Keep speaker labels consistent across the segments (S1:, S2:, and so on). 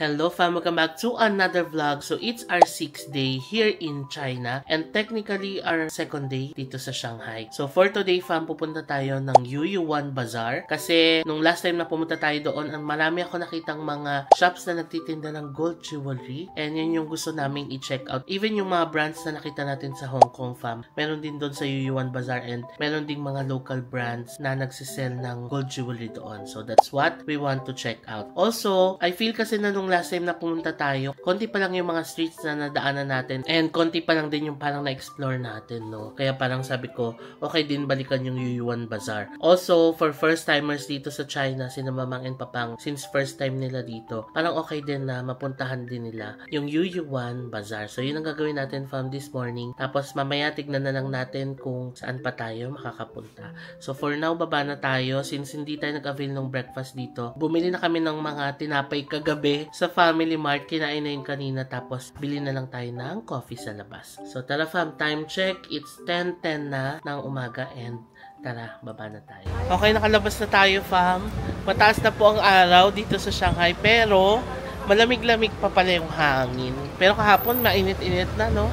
S1: Hello fam, welcome back to another vlog. So it's our 6th day here in China and technically our 2nd day dito sa Shanghai. So for today fam, pupunta tayo ng Yuyuan Bazaar kasi nung last time na pumunta tayo doon, marami ako nakitang mga shops na nagtitinda ng gold jewelry and yun yung gusto naming i-check out. Even yung mga brands na nakita natin sa Hong Kong fam, meron din doon sa Yuyuan Bazaar and meron ding mga local brands na nagsisell ng gold jewelry doon. So that's what we want to check out. Also, I feel kasi na nung last time na pumunta tayo, konti pa lang yung mga streets na nadaanan natin and konti pa lang din yung parang na-explore natin, no? Kaya parang sabi ko, okay din balikan yung Yuyuan Bazaar. Also, for first-timers dito sa China, sina Mamang and Papang, since first time nila dito, parang okay din na mapuntahan din nila yung Yuyuan Bazaar. So, yun ang gagawin natin from this morning. Tapos, mamaya tignan na lang natin kung saan pa tayo makakapunta. So, for now, baba na tayo. Since hindi tayo nag-avail ng breakfast dito, bumili na kami ng mga tinapay kagabi sa Family Mart, kinain na yun kanina, tapos bili na lang tayo ng coffee sa labas. So tara fam, time check, it's 10:10 na ng umaga and tara, baba na tayo. Okay, nakalabas na tayo fam. Mataas na po ang araw dito sa Shanghai, pero malamig-lamig pa pala yung hangin. Pero kahapon mainit-init na, no?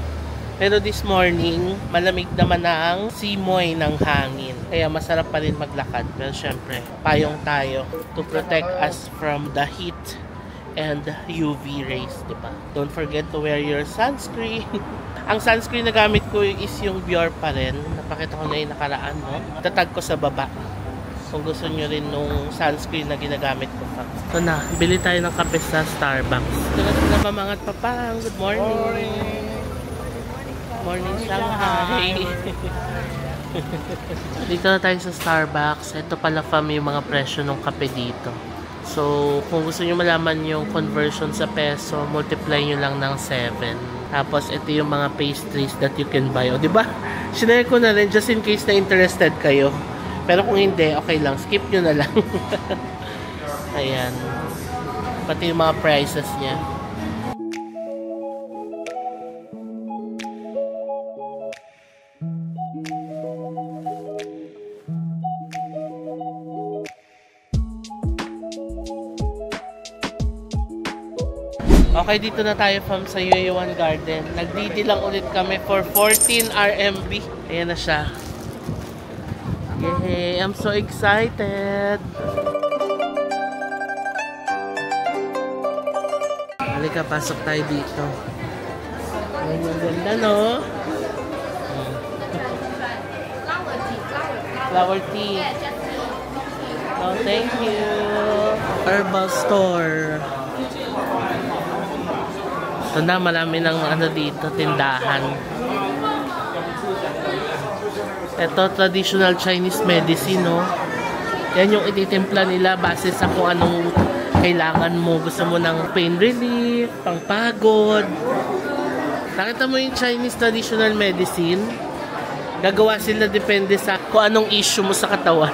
S1: Pero this morning, malamig naman ang simoy ng hangin. Kaya masarap pa rin maglakad. Pero syempre, payong tayo to protect us from the heat and UV rays, diba? Don't forget to wear your sunscreen. Ang sunscreen na gamit ko is yung Biore pa rin. Napakita ko na yung nakaraan, no? Tatag ko sa baba. Kung gusto nyo rin nung sunscreen na ginagamit ko pa. So na, bili tayo ng kape sa Starbucks. Tulad na Mamangat Papang. Good morning. Morning Shanghai. Dito na tayo sa Starbucks. Ito pala fam yung mga presyo ng kape dito. So, kung gusto nyo malaman yung conversion sa peso, multiply nyo lang ng 7. Tapos, ito yung mga pastries that you can buy. O, diba? Sinare ko na rin just in case na interested kayo. Pero kung hindi, okay lang. Skip nyo na lang. Ayan. Pati yung mga prices niya. Okay, dito na tayo from sa Yuyuan Garden. Nagdidi lang ulit kami for 14 RMB. Ayan na siya. Yay! I'm so excited! Halika, pasok tayo dito. Ayan yung ganda, no? Flower tea. Oh, thank you. Herbal store. So na, marami ng ano dito, tindahan. Ito, traditional Chinese medicine, no? Yan yung ititimpla nila base sa kung anong kailangan mo. Gusto mo ng pain relief, pangpagod. Nakita mo yung Chinese traditional medicine? Gagawa sila depende sa kung anong issue mo sa katawan.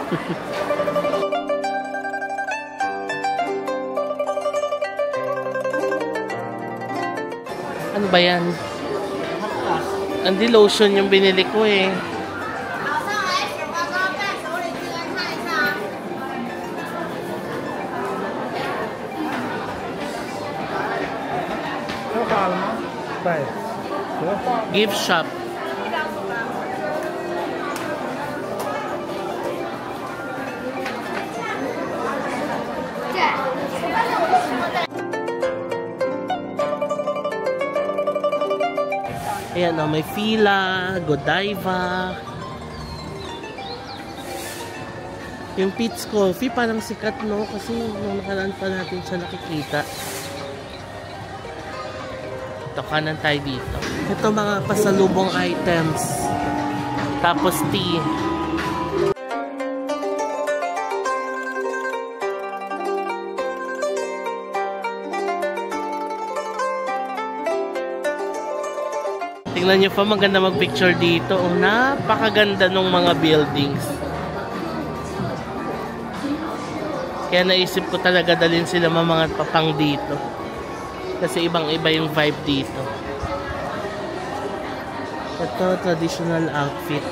S1: Ano ba yan? Hindi lotion yung binili ko eh. Gift shop. Ayan o, may Fila, Godiva. Yung Peet's Coffee parang sikat, no? Kasi nung nakaraan pa natin siya nakikita. Ito, kanan tayo dito. Ito mga pasalubong items. Tapos tea. Tingnan nyo pa, maganda mag-picture dito. Oh, napakaganda ng mga buildings. Kaya naisip ko talaga dalhin sila Mamangat Papang dito. Kasi ibang-iba yung vibe dito. Ito, traditional outfit.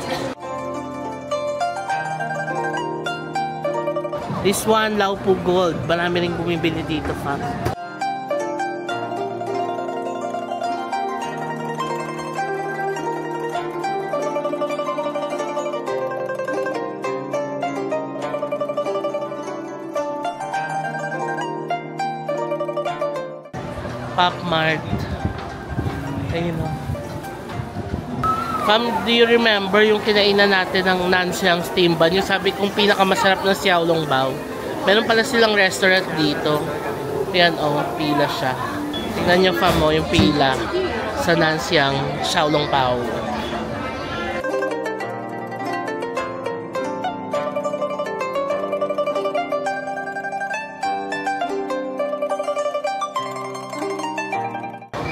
S1: This one, Laupu Gold. Marami rin bumibili dito, fam. Pop Mart. Ayun o. Fam, do you remember yung kinainan natin ng Nanxiang Steam Bun? Yung sabi kong pinakamasarap na xiaolongbao. Meron pala silang restaurant dito. Ayan o, pila siya. Tingnan nyo fam o, yung pila sa Nanxiang xiaolongbao.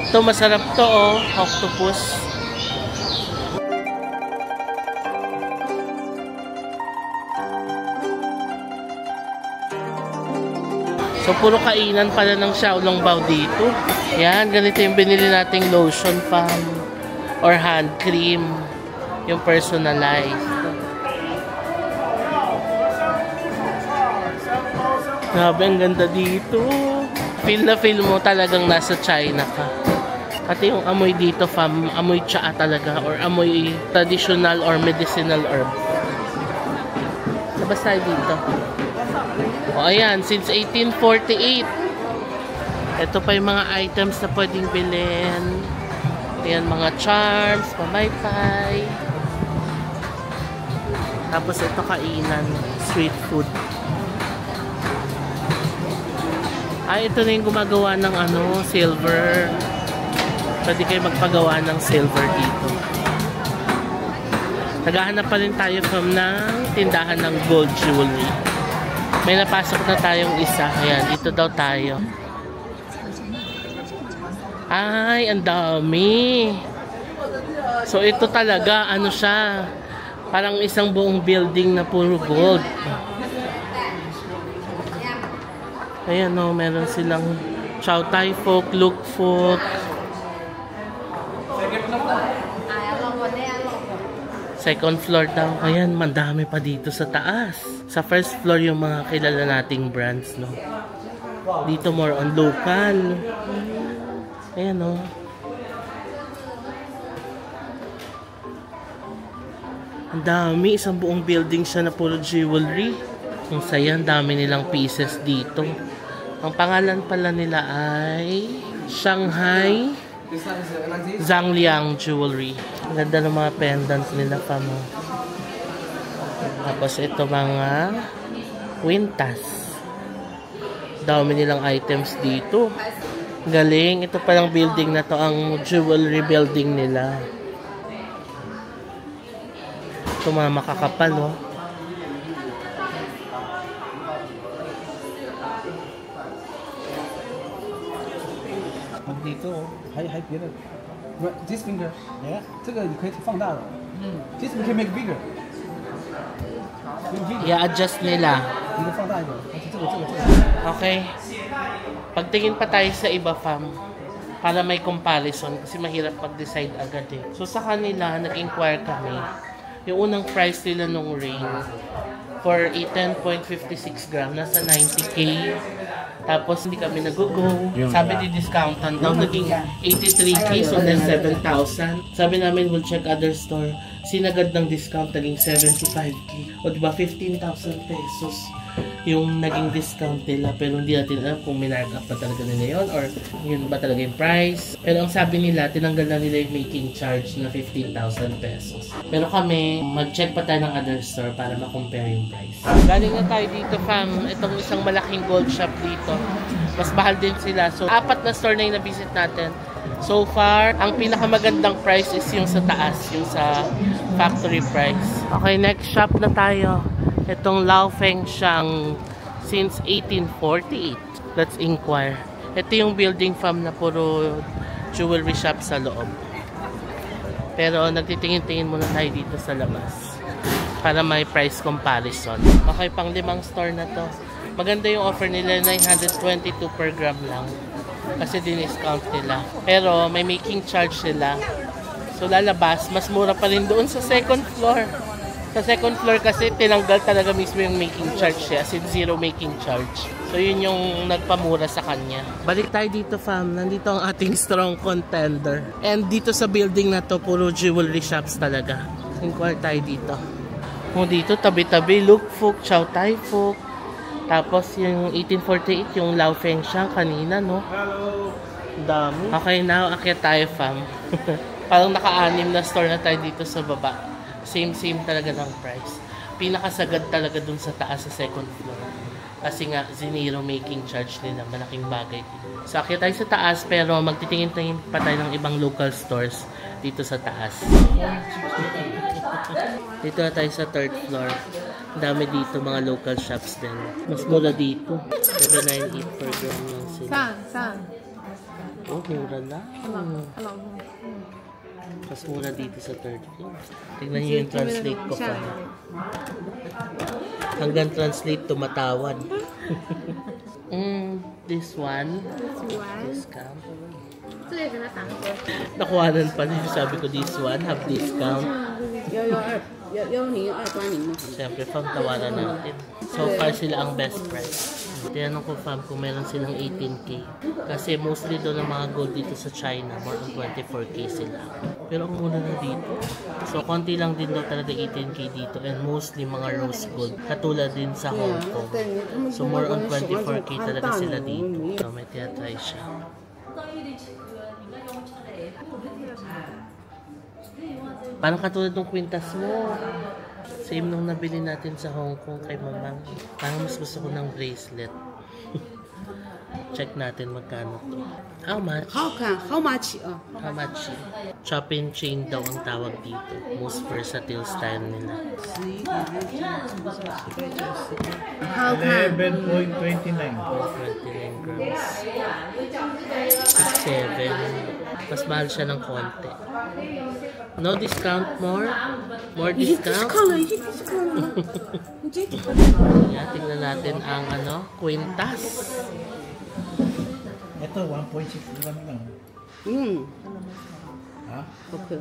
S1: Ito masarap to oh, octopus. So, puro kainan pala ng xiaolongbao dito. Yan, ganito yung binili nating lotion fam. Or hand cream. Yung personalized. Grabe, ang ganda dito. Feel na feel mo talagang nasa China ka. Pati yung amoy dito fam, amoy tsaa talaga. Or amoy traditional or medicinal herb. Labas tayo dito. O ayan, since 1848. Ito pa yung mga items na pwedeng bilhin. Ayan, mga charms, pamaypay. Tapos ito kainan, street food. Ay, ito na yung gumagawa ng ano, silver. Pwede kayo magpagawa ng silver dito. Naghahanap pa rin tayo from ng tindahan ng gold jewelry. May napasok na tayong isa. Ayan, dito daw tayo. Ay, ang dami. So, ito talaga, ano siya, parang isang buong building na puro gold. Ayan o, meron silang Chow Tai Fook, Luk Fook. Second floor daw. Ayan, mandami pa dito sa taas. Sa first floor yung mga kilala nating brands, no? Dito more on local. Ayan o. Ang dami. Isang buong building siya na puro jewelry. Ang saya, ang dami nilang pieces dito. Ang pangalan pala nila ay Shanghai Zhangliang Jewelry. Ang ganda ng mga pendants nila pa mo. Tapos ito mga kwintas. Dami nilang items dito. Galing. Ito palang building na to, ang jewelry building nila. Ito mga makakapal oh.
S2: dito, 还别的 ，this finger， 这个你可以放大的，this we can make bigger。
S1: I-adjust nila.
S2: 你的放大一点，这个。
S1: Okay. Pagtingin pa tayo sa iba fam para may comparison kasi mahirap pag-decide agad eh. So sa kanila, nag-inquire kami. Yung unang price nila nung ring for a 10.56 gram, nasa 90K. Tapos hindi kami nag-go. Sabi ni discountan daw, naging 83K, so then 7,000. Sabi namin, we'll check other store. Sinagad ng discount, naging 75K. O diba, 15,000 pesos yung naging discount nila. Pero hindi natin alam kung minarkup pa talaga nila yun or yun ba talaga yung price. Pero ang sabi nila, tinanggal na nila yung making charge na 15,000 pesos. Pero kami, mag-check pa tayo ng other store para ma-compare yung price. Galing na tayo dito fam, itong isang malaking gold shop dito. Mas mahal din sila. So, 4 na store na yung na-visit natin. So far, ang pinakamagandang price is yung sa taas, yung sa factory price. Okay, next shop na tayo. Itong Lao Feng Shang since 1848. Let's inquire. Ito yung building fam na puro jewelry shop sa loob. Pero nagtitingin-tingin muna tayo dito sa labas para may price comparison. Okay, pang 5 store na to. Maganda yung offer nila, 922 per gram lang. Kasi din-discount nila. Pero may making charge sila. So lalabas, mas mura pa rin doon sa second floor. Sa second floor kasi tinanggal talaga mismo yung making charge siya. As in zero making charge. So yun yung nagpamura sa kanya. Balik tayo dito fam. Nandito ang ating strong contender. And dito sa building na to, puro jewelry shops talaga. Inquire tayo dito. Kung dito, tabi-tabi, Luk Fook, Chow Tai Fook. Tapos yung 1848, yung Lao Feng Shang kanina, no? Dami. Okay, now akyat tayo, fam. Parang naka-anim na store na tayo dito sa baba. Same talaga ng price. Pinakasagad talaga dun sa taas sa second floor. Kasi nga, zero making charge nila. Malaking bagay dito. So, akyat tayo sa taas pero magtitingin-tingin pa tayo ng ibang local stores dito sa taas. Dito na tayo sa third floor. Dami dito mga local shops din. Mas mura dito. 798 per gram lang sila.
S3: Saan?
S1: Oh, mura lang. Mas mura dito sa third floor. Tignan niyo yung translate ko pa. Hanggang translate tumatawad. This one. Discount. Nakuhanan pa rin. Sabi ko this one, have discount. Siyempre, fam, tawaran natin. So far, sila ang best price. Tinanong ko, fam, kung meron silang 18K. Kasi mostly doon ang mga gold dito sa China, more than 24K sila. Pero ang muna na dito. So, konti lang din daw talaga 18K dito. And mostly mga rose gold. Katulad din sa Hong Kong. So, more on 24K talaga sila dito. So, may tinatry siya. Parang katulad ng kwintas mo. Same nung nabili natin sa Hong Kong kay Mamang. Parang mas gusto ko ng bracelet. Check natin magkano to. How much?
S3: How much?
S1: How much? Chop and chain daw ang tawag dito. Most versatile style nila.
S4: 11.29
S1: 29 grams. 6.7. Mas mahal siya ng konti. No discount more? More discount? Yan, tingnan natin ang kwintas.
S4: Ito, 1.6 lang lang. Ha?
S3: Okay.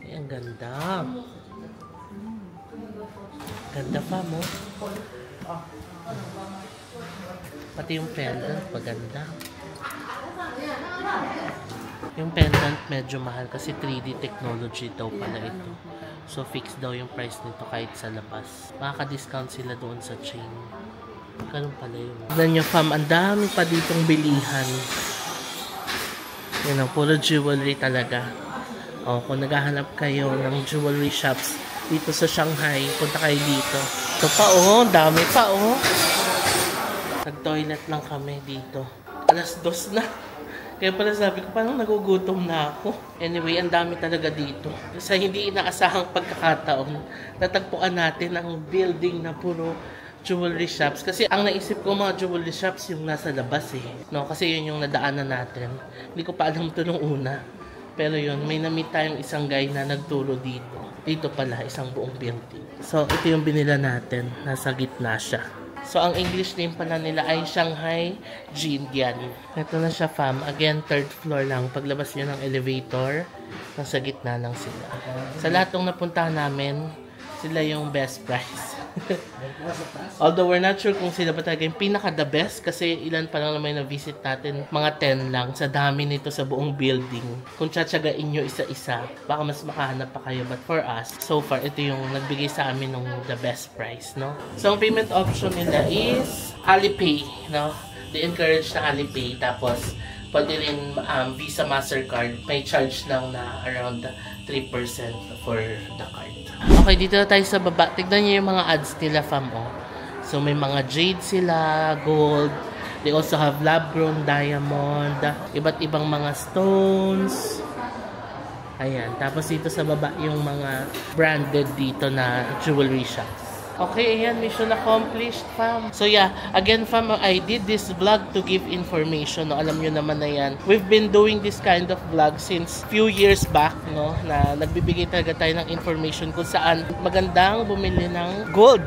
S1: Ay, ang ganda. Ganda pa mo. Pati yung pendant, maganda. Yung pendant medyo mahal kasi 3D technology daw pala ito. So, fixed daw yung price nito kahit sa labas. Makaka-discount sila doon sa chain. Ganun pala yun. Tignan nyo, fam, ang dami pa ditong bilihan. Yan ang puro jewelry talaga. O, kung naghahanap kayo ng jewelry shops dito sa Shanghai, punta kayo dito. Ito pa, dami pa, Nag-toilet lang kami dito. 2:00 na. Kaya pala sabi ko, parang nagugutom na ako. Anyway, ang dami talaga dito. Sa hindi inaasahang pagkakataon, natagpuan natin ang building na puro jewelry shops. Kasi ang naisip ko mga jewelry shops yung nasa labas No? Kasi yun yung nadaanan natin. Hindi ko pa alam ito nung una. Pero yun, may na-meet tayong isang guy na nagturo dito. Dito pala, isang buong building. So, ito yung binila natin. Nasa gitna siya. So, ang English name pala nila ay Shanghai Jindian. Ito na siya, fam. Again, third floor lang. Paglabas nyo ng elevator, nasa gitna lang sila. Sa lahat ng napuntahan namin, sila yung best price. Although we're not sure kung sila ba talaga yung pinaka-the best kasi ilan pa lang naman na-visit natin. Mga 10 lang sa dami nito sa buong building. Kung tsatsagain nyo isa-isa, baka mas makahanap pa kayo. But for us, so far, ito yung nagbigay sa amin ng the best price, no? So, ang payment option nila is Alipay, no? They encourage na Alipay. Tapos, pwede rin Visa, Mastercard. May charge lang na around 3% for the card. Okay, dito na tayo sa baba. Tignan niyo yung mga ads nila, fam. So, may mga jade sila, gold. They also have lab-grown diamond. Iba't ibang mga stones. Ayan. Tapos dito sa baba yung mga branded dito na jewelry shops. Okay, ayan. Mission accomplished, fam. So, yeah. Again, fam, I did this vlog to give information. No? Alam nyo naman na yan. We've been doing this kind of vlog since few years back, no? Na nagbibigay talaga tayo ng information kung saan magandang bumili ng gold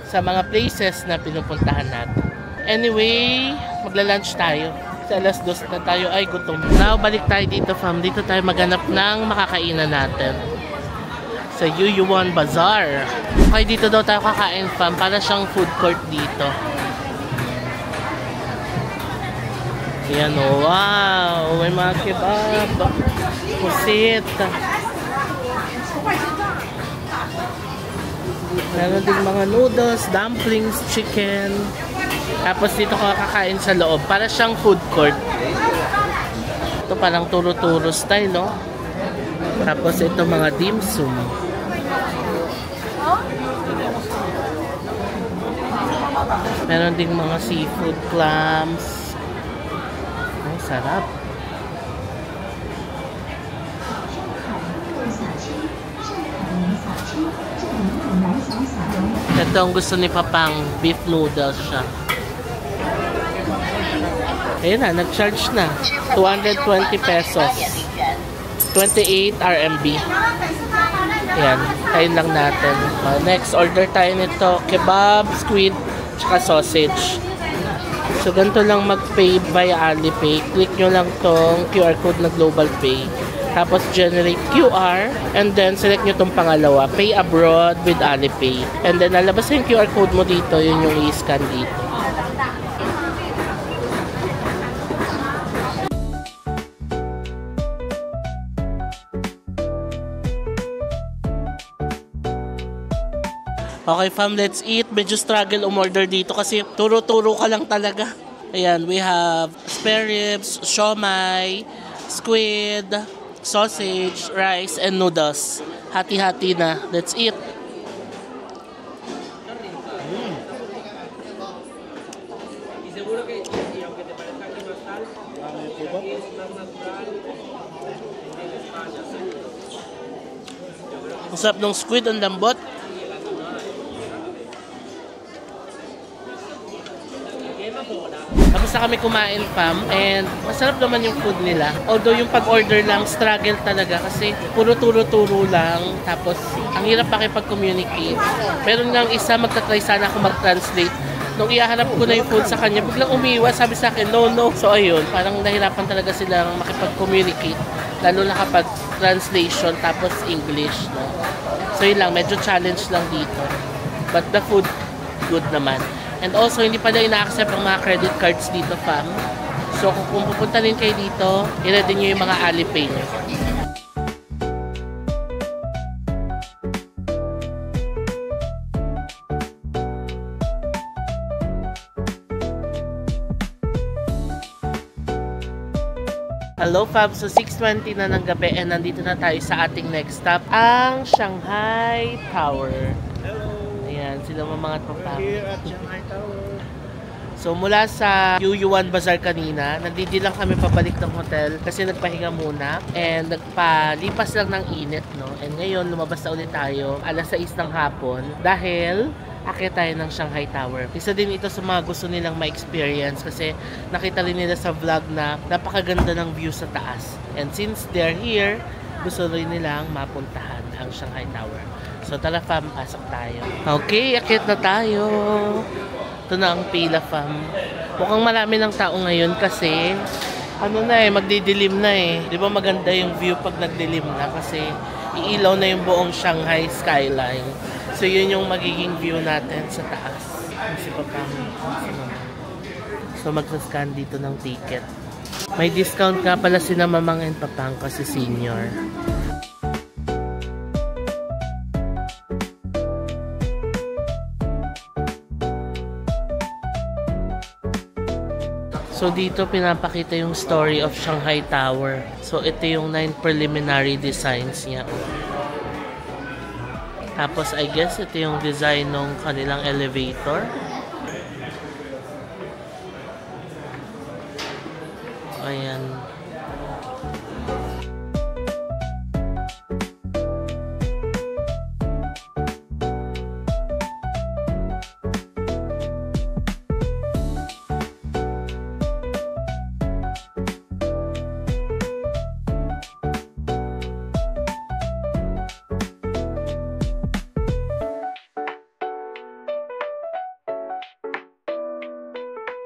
S1: sa mga places na pinupuntahan natin. Anyway, magla-lunch tayo. Sa 2:00 na tayo ay gutom. Now, balik tayo dito, fam. Dito tayo maghanap ng makakainan natin. Sa Yuyuan Bazaar. Okay, dito daw tayo kakain, fam. Para siyang food court dito. Ayan, wow! May mga kebab. Pusit. Meron ding mga noodles, dumplings, chicken. Tapos dito ka kakain sa loob. Para siyang food court. Ito parang turo-turo style, no? Tapos ito mga dim sum. Meron ding mga seafood clams. Ay, sarap. Ito ang gusto ni Papang, beef noodles siya. Ayun na, nag-charge na. 220 pesos. 28 RMB. Ayan, kain lang natin. Next, order tayo nito. Kebab, squid, tsaka sausage. So, ganito lang mag-pay via Alipay. Click nyo lang tong QR code na Global Pay. Tapos, generate QR. And then, select nyo tong pangalawa. Pay abroad with Alipay. And then, lalabas yung QR code mo dito. Yun yung i-scan dito. Okay fam, let's eat. Medyo struggle umorder dito kasi turo-turo ka lang talaga. Ayan, we have spare ribs, siomai, squid, sausage, rice, and noodles. Hati-hati na. Let's eat. Ang sarap ng squid, ang lambot. Tapos na kami kumain, fam, and masarap naman yung food nila. Although yung pag-order lang, struggle talaga kasi puro turo-turo lang. Tapos, ang hirap pakipag-communicate. Meron nga isa, magta-try sana ako mag-translate. Nung ihaharap ko na yung food sa kanya, biglang umiwas, sabi sa akin, no, no. So, ayun, parang nahirapan talaga silang makipag-communicate. Lalo na kapag translation, tapos English, no? So, yun lang, medyo challenge lang dito. But the food, good naman. And also, hindi pala ina-accept ang mga credit cards dito, fam. So, kung pupunta rin kayo dito, i-ready nyo yung mga Alipay nyo. Hello, fam. So, 6:20 na ng gabi and nandito na tayo sa ating next stop, ang Shanghai Tower. Ayan, sila mga papang. So, mula sa Yuyuan Bazaar kanina, nagdidilang kami pabalik ng hotel kasi nagpahinga muna and nagpalipas lang ng init, no? And ngayon, lumabas na ulit tayo alas 6 ng hapon dahil akit tayo ng Shanghai Tower. Isa din ito sa mga gusto nilang ma-experience kasi nakita rin nila sa vlog na napakaganda ng view sa taas. And since they're here, gusto rin nilang mapuntahan ang Shanghai Tower. So tara fam, pasok tayo. Okay, akit na tayo. Ito na ang pila fam. Mukhang marami ng tao ngayon kasi ano na magdidilim na eh. Di ba maganda yung view pag nagdilim na kasi iilaw na yung buong Shanghai skyline. So yun yung magiging view natin sa taas. Si Papang. So magsascan dito ng ticket. May discount ka pala si na Mamang and Papang kasi senior. So dito pinapakita yung story of Shanghai Tower. So ito yung 9 preliminary designs niya. Tapos I guess ito yung design ng kanilang elevator. Ayan.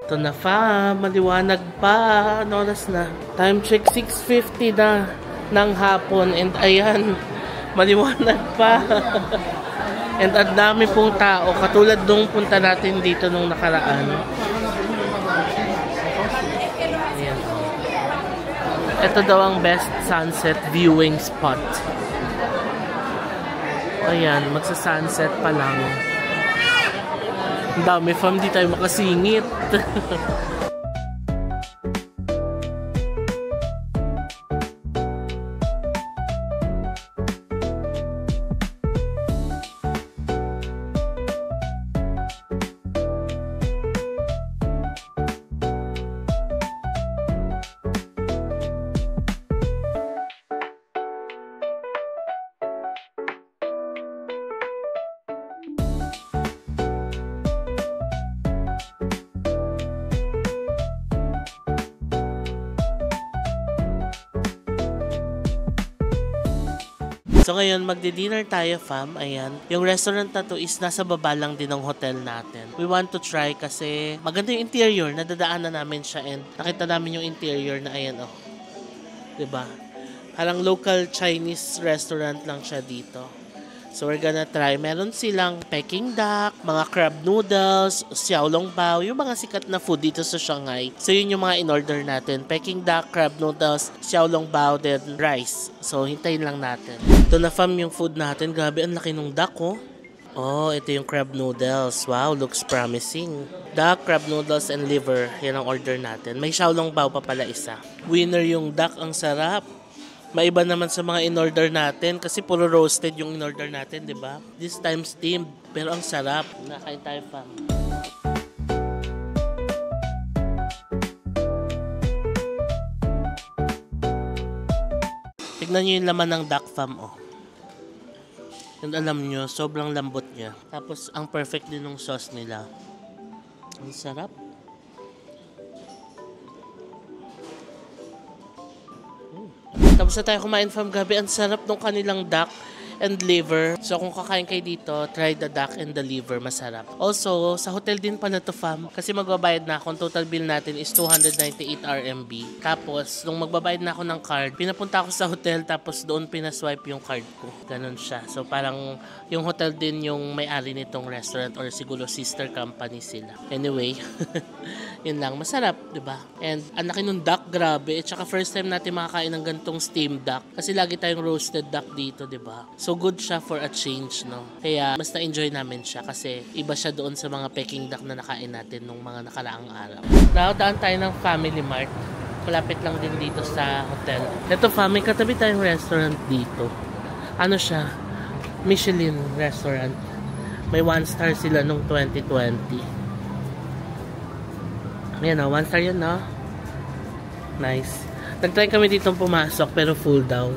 S1: Ito na fam, maliwanag pa. Ano oras na? Time check 6:50 na ng hapon and ayan, maliwanag pa. And ang dami pong tao, katulad nung punta natin dito nung nakaraan. Ayan. Ito daw ang best sunset viewing spot. Ayan, magsa-sunset pa lang. Ang dami fam, di tayo makasingit. So ngayon, magdi-dinner tayo fam. Ayan. Yung restaurant na to is nasa baba lang din ng hotel natin. We want to try kasi maganda yung interior. Nadadaanan namin siya and nakita namin yung interior na ayan oh. 'Di ba? Parang local Chinese restaurant lang siya dito. So we're gonna try. Meron silang Peking duck, mga crab noodles, xiaolongbao, yung mga sikat na food dito sa Shanghai. So yun yung mga in-order natin. Peking duck, crab noodles, xiaolongbao, then rice. So hintayin lang natin. Ito na fam yung food natin. Grabe, ang laki ng duck oh. Oh, ito yung crab noodles. Wow, looks promising. Duck, crab noodles, and liver. Yan ang order natin. May xiaolongbao pa pala isa. Winner yung duck, ang sarap. Maiba naman sa mga in-order natin kasi puro roasted yung in-order natin, di ba? This time steamed, pero ang sarap. Nakain tayo fam. Tignan nyo yung laman ng duck fam, oh. And alam nyo, sobrang lambot niya. Tapos, ang perfect din ng sauce nila. Ang sarap. Tapos na tayo kumain from gabi. Ang sarap nung kanilang duck and liver. So kung kakain kayo dito, try the duck and the liver. Masarap. Also, sa hotel din pala to fam. Kasi magbabayad na ako. Ang total bill natin is 298 RMB. Tapos, nung magbabayad na ako ng card, pinapunta ako sa hotel tapos doon pinaswipe yung card ko. Ganon siya. So parang yung hotel din yung may-ari nitong restaurant or siguro sister company sila. Anyway, yun lang. Masarap, diba? And ang laki nung duck, grabe. At saka first time natin makakain ng gantong steamed duck. Kasi lagi tayong roasted duck dito, diba? So good siya for a change, no? Kaya mas na-enjoy namin siya kasi iba siya doon sa mga Peking duck na nakain natin nung mga nakaraang araw. Now, daan tayo ng Family Mart. Malapit lang din dito sa hotel. Ito family, katabi tayong restaurant dito. Ano siya? Michelin restaurant. May 1 star sila nung 2020. Ayan o, 1 star yun, no? Nice. Nag-try kami dito pumasok pero full daw.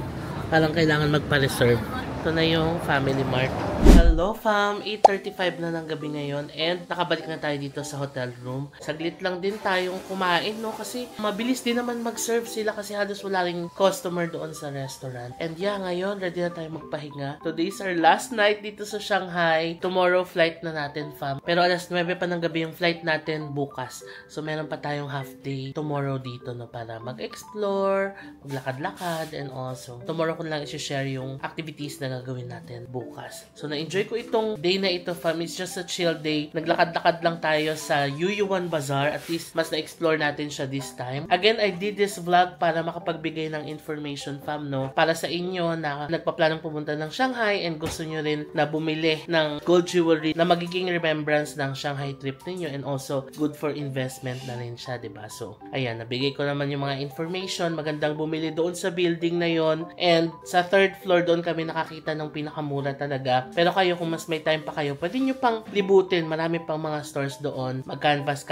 S1: Parang kailangan magpa-reserve. Ito na yung Family Mart. Hello fam! 8:35 na ng gabi ngayon and nakabalik na tayo dito sa hotel room. Saglit lang din tayong kumain, no? Kasi mabilis din naman mag-serve sila kasi halos wala ring customer doon sa restaurant. And yeah, ngayon ready na tayo magpahinga. Today's our last night dito sa Shanghai. Tomorrow flight na natin fam. Pero alas 9 pa ng gabi yung flight natin bukas. So meron pa tayong half day tomorrow dito, no? Para mag-explore, maglakad-lakad, and also tomorrow ko lang i-share yung activities na gagawin natin bukas. So na-enjoy ko itong day na ito fam. It's just a chill day. Naglakad-lakad lang tayo sa Yuyuan Bazaar. At least mas na-explore natin siya this time. Again, I did this vlog para makapagbigay ng information fam, no? Para sa inyo na nagpaplanong pumunta ng Shanghai and gusto nyo rin na bumili ng gold jewelry na magiging remembrance ng Shanghai trip ninyo and also good for investment na rin siya, diba? So, ayan, nabigay ko naman yung mga information. Magandang bumili doon sa building na yon. And sa 3rd floor doon kami nakakita ng pinakamura talaga. Pero kayo, kung mas may time pa kayo, pwede nyo pang libutin. Marami pang mga stores doon. Mag-canvas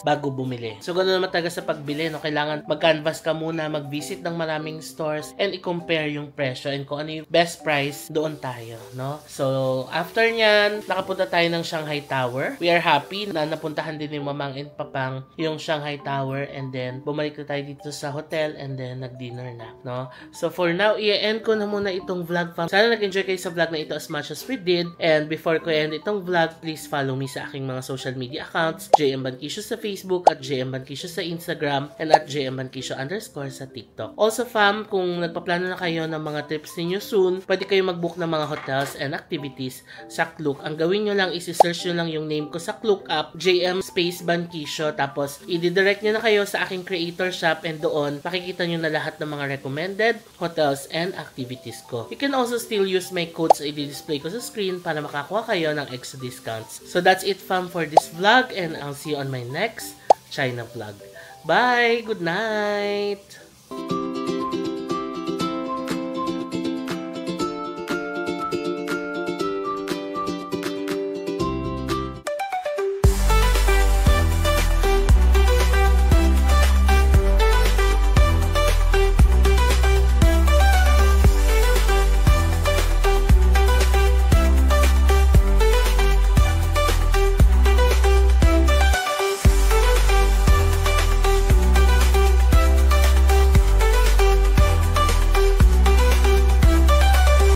S1: bago bumili. So, ganoon naman talaga sa pagbili, no? Kailangan mag-canvas ka muna, mag-visit ng maraming stores, and i-compare yung presyo and kung ano yung best price, doon tayo, no? So, after nyan, nakapunta tayo ng Shanghai Tower. We are happy na napuntahan din ni Mamang and Papang yung Shanghai Tower, and then bumalik na tayo dito sa hotel, and then nag-dinner na, no? So, for now, i-end ko na muna itong vlog, fam. Sana nag-enjoy kayo sa vlog na ito as much as we did. And before ko end itong vlog, please follow me sa aking mga social media accounts, JM Banquisio sa Facebook, at JM Banquisio sa Instagram, and at JM Banquisio _ sa TikTok. Also fam, kung nagpaplano na kayo ng mga trips ninyo soon, pwede kayo mag-book ng mga hotels and activities sa Klook. Ang gawin nyo lang is i-search nyo lang yung name ko sa Klook app, JM Space Banquisio, tapos i-direct nyo na kayo sa aking creator shop and doon makikita nyo na lahat ng mga recommended hotels and activities ko. You can also still still use my codes ay di-display ko sa screen para makakuha kayo ng extra discounts. So that's it fam for this vlog and I'll see you on my next China vlog. Bye! Good night!